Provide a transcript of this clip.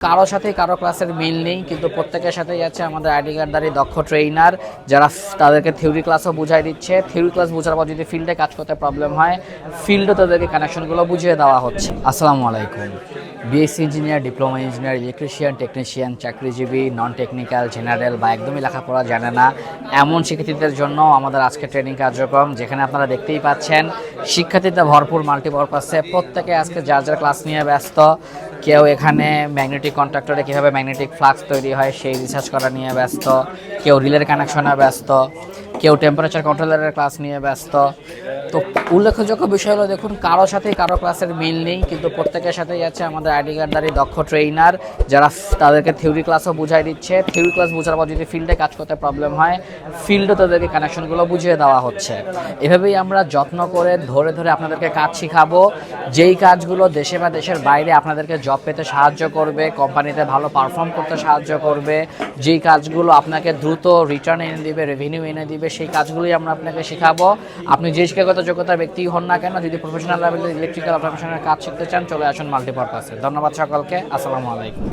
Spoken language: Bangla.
কারো সাথে কারো ক্লাসের মিল নেই, কিন্তু প্রত্যেকের সাথেই আছে আমাদের আইডি কার্ডধারী দক্ষ ট্রেইনার, যারা তাদেরকে থিওরি ক্লাসও বুঝাই দিচ্ছে। থিওরি ক্লাস বোঝার পর যদি ফিল্ডে কাজ করতে প্রবলেম হয়, ফিল্ডে তাদেরকে কানেকশনগুলো বুঝিয়ে দেওয়া হচ্ছে। আসসালামু আলাইকুম। BSc engineer, diploma engineer, electrician, technician, চাকরিজীবী, নন টেকনিক্যাল, জেনারেল বা একদমই লেখাপড়া জানে না এমন শিক্ষার্থীদের জন্য আমাদের আজকে ট্রেনিং কার্যক্রম, যেখানে আপনারা দেখতেই পাচ্ছেন শিক্ষার্থীদের ভরপুর মাল্টিপারপাসে প্রত্যেকে আজকে যার যার ক্লাস নিয়ে ব্যস্ত। কেউ এখানে ম্যাগনেটিক কন্ট্রাক্টরে কীভাবে ম্যাগনেটিক ফ্লাক্স তৈরি হয় সেই রিসার্চ করা নিয়ে ব্যস্ত, কেউ রিলের কানেকশনে ব্যস্ত, কেউ টেম্পারেচার কন্ট্রোলারের ক্লাস নিয়ে ব্যস্ত। তো উল্লেখযোগ্য বিষয় হলো, দেখুন কারো সাথেই কারো ক্লাসের মিল নেই, কিন্তু প্রত্যেকের সাথেই আছে আমাদের আইডি কার্ডধারী দক্ষ ট্রেইনার, যারা তাদেরকে থিওরি ক্লাসও বুঝাই দিচ্ছে। থিওরি ক্লাস বোঝার পর যদি ফিল্ডে কাজ করতে প্রবলেম হয়, ফিল্ডে তাদেরকে কানেকশনগুলো বুঝিয়ে দেওয়া হচ্ছে। এভাবেই আমরা যত্ন করে ধরে ধরে আপনাদেরকে কাজ শিখাবো, যেই কাজগুলো দেশে বা দেশের বাইরে আপনাদেরকে জব পেতে সাহায্য করবে, কোম্পানিতে ভালো পারফর্ম করতে সাহায্য করবে, যেই কাজগুলো আপনাকে দ্রুত রিটার্ন এনে দিবে, রেভিনিউ এনে দিবে, সেই কাজগুলোই আমরা আপনাকে শেখাবো। আপনি যে শিক্ষাগত যোগ্যতার ব্যক্তি হন না কেন, যদি প্রফেশনাল লেভেলে ইলেকট্রিক্যাল অটোমেশনের কাজ শিখতে চান, চলে আসুন মাল্টিপারপাসে। ধন্যবাদ সকলকে। আসসালামু আলাইকুম।